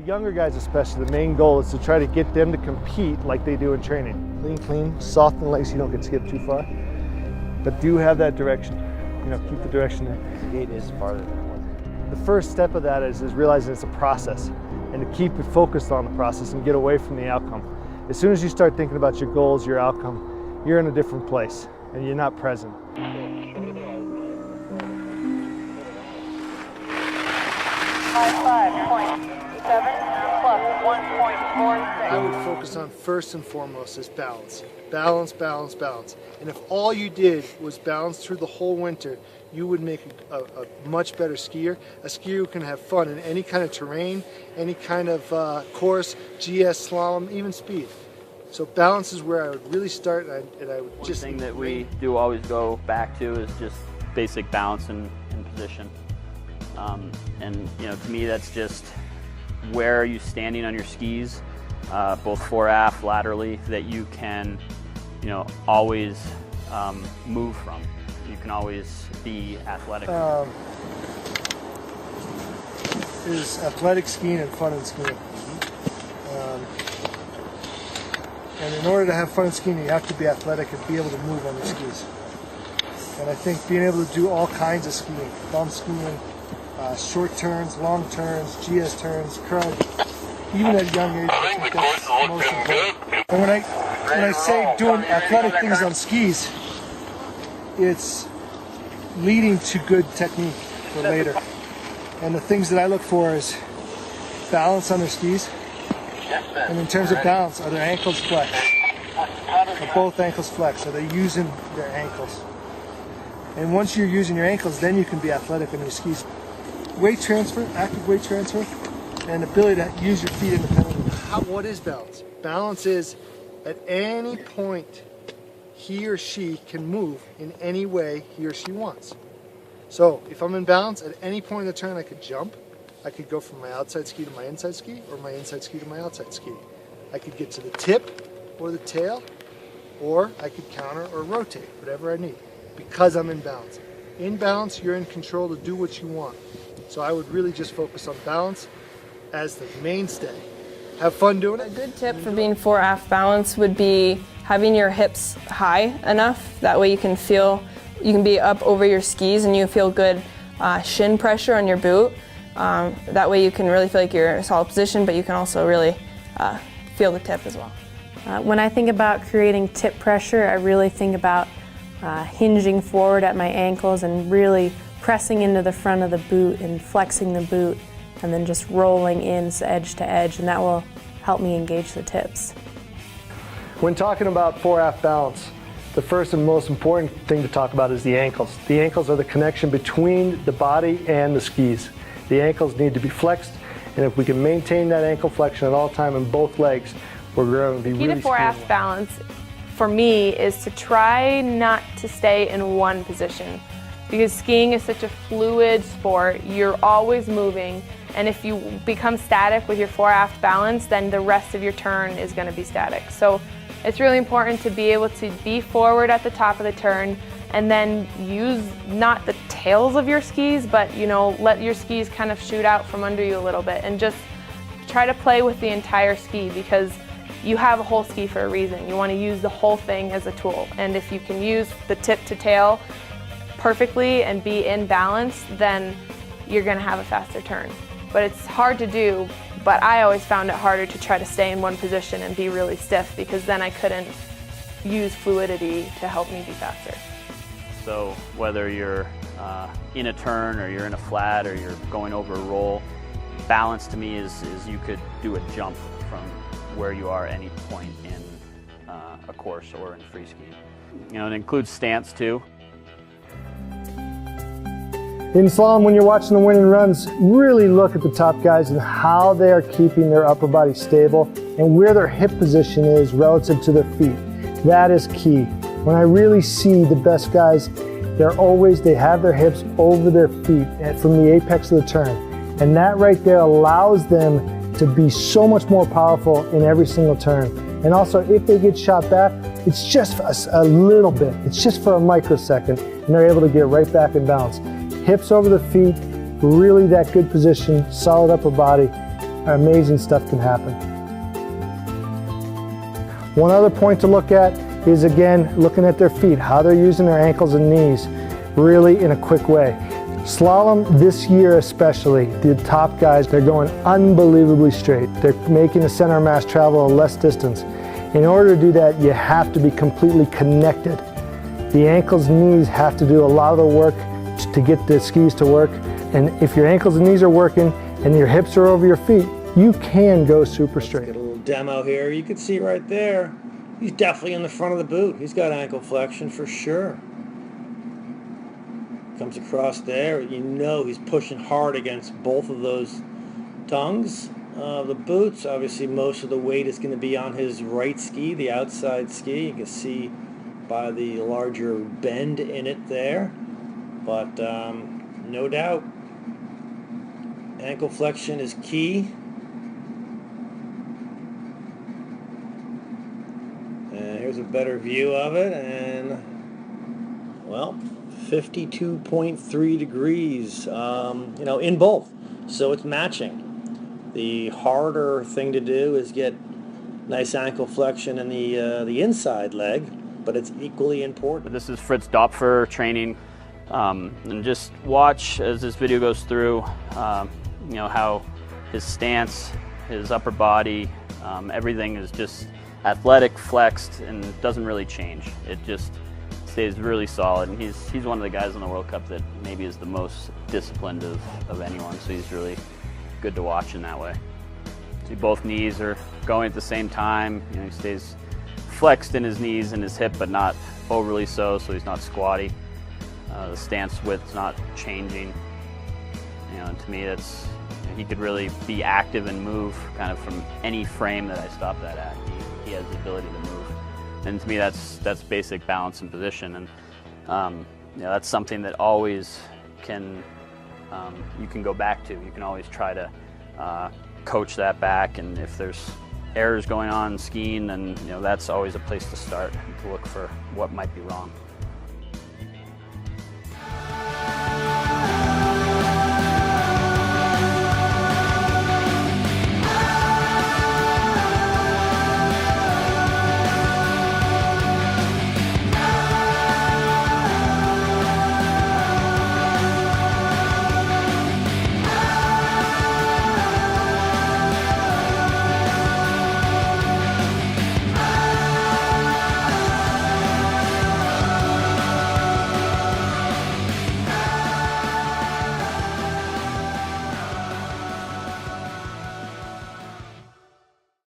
Younger guys especially, the main goal is to try to get them to compete like they do in training. Clean, clean, soften the legs so you don't get skipped too far. But do have that direction. You know, keep the direction there. The gate is farther than it was. The first step of that is realizing it's a process and to keep it focused on the process and get away from the outcome. As soon as you start thinking about your goals, your outcome, you're in a different place and you're not present. 55.7 plus 1.46. I would focus on first and foremost is balance. Balance, balance, balance. And if all you did was balance through the whole winter, you would make a much better skier. A skier who can have fun in any kind of terrain, any kind of course, GS, slalom, even speed. So balance is where I would really start, and I would just... One thing that we do always go back to is just basic balance and position. And you know, to me, that's just where are you standing on your skis, both fore, aft, laterally, that you can, you know, always move from. You can always be athletic. Is athletic skiing and fun in skiing. And in order to have fun in skiing, you have to be athletic and be able to move on your skis. And I think being able to do all kinds of skiing, bump skiing, short turns, long turns, GS turns, curl, even at a young age, I think that's most important. And when I say doing athletic things on skis, it's leading to good technique for later. And the things that I look for is balance on their skis. And in terms of balance, are their ankles flexed? Are both ankles flexed? Are they using their ankles? And once you're using your ankles, then you can be athletic on your skis. Weight transfer, active weight transfer, and ability to use your feet independently. What is balance? Balance is at any point he or she can move in any way he or she wants. So if I'm in balance, at any point in the turn I could jump. I could go from my outside ski to my inside ski, or my inside ski to my outside ski. I could get to the tip or the tail, or I could counter or rotate, whatever I need, because I'm in balance. In balance, you're in control to do what you want. So I would really just focus on balance as the mainstay. Have fun doing it. A good tip for being fore-aft balance would be having your hips high enough. That way you can be up over your skis and you feel good shin pressure on your boot. That way you can really feel like you're in a solid position, but you can also really feel the tip as well. When I think about creating tip pressure, I really think about hinging forward at my ankles and really pressing into the front of the boot and flexing the boot and then just rolling in edge to edge, and that will help me engage the tips. When talking about fore-aft balance, the first and most important thing to talk about is the ankles. The ankles are the connection between the body and the skis. The ankles need to be flexed, and if we can maintain that ankle flexion at all time in both legs, we're going to be really key to fore-aft balance for me is to try not to stay in one position, because skiing is such a fluid sport. You're always moving, and if you become static with your fore-aft balance, then the rest of your turn is going to be static. So it's really important to be able to be forward at the top of the turn and then use not the tails of your skis, but let your skis kind of shoot out from under you a little bit, and just try to play with the entire ski, because you have a whole ski for a reason. You want to use the whole thing as a tool, and if you can use the tip to tail perfectly and be in balance, then you're going to have a faster turn. But it's hard to do, but I always found it harder to try to stay in one position and be really stiff, because then I couldn't use fluidity to help me be faster. So whether you're in a turn or you're in a flat or you're going over a roll, balance to me is you could do a jump from where you are at any point in a course or in free skiing. It includes stance too. In slalom, when you're watching the winning runs, really look at the top guys and how they are keeping their upper body stable and where their hip position is relative to their feet. That is key. When I really see the best guys, they have their hips over their feet from the apex of the turn. And that right there allows them to be so much more powerful in every single turn. And also, if they get shot back, it's just a little bit. It's just for a microsecond, and they're able to get right back in balance. Hips over the feet, really that good position, solid upper body, amazing stuff can happen. One other point to look at is, again, looking at their feet, how they're using their ankles and knees really in a quick way. Slalom this year especially, the top guys, they're going unbelievably straight. They're making the center of mass travel a less distance. In order to do that, you have to be completely connected. The ankles and knees have to do a lot of the work to get the skis to work. And if your ankles and knees are working and your hips are over your feet, you can go super straight. Get a little demo here. You can see right there, he's definitely in the front of the boot. He's got ankle flexion for sure. Comes across there, you know he's pushing hard against both of those tongues. The boots, obviously most of the weight is going to be on his right ski, the outside ski. You can see by the larger bend in it there. But no doubt, ankle flexion is key. And here's a better view of it, and well, 52.3 degrees, in both. So it's matching. The harder thing to do is get nice ankle flexion in the inside leg, but it's equally important. This is Fritz Dopfer training, and just watch as this video goes through, how his stance, his upper body, everything is just athletic, flexed, and doesn't really change. It just stays really solid, and he's one of the guys in the World Cup that maybe is the most disciplined of anyone, so he's really good to watch in that way. See, both knees are going at the same time. He stays flexed in his knees and his hip, but not overly so he's not squatty. The stance width's not changing. And to me, that's, he could really be active and move kind of from any frame that I stopped that at. He has the ability to move. And to me, that's basic balance and position, and that's something that always you can go back to. You can always try to coach that back, and if there's errors going on in skiing, then that's always a place to start, to look for what might be wrong.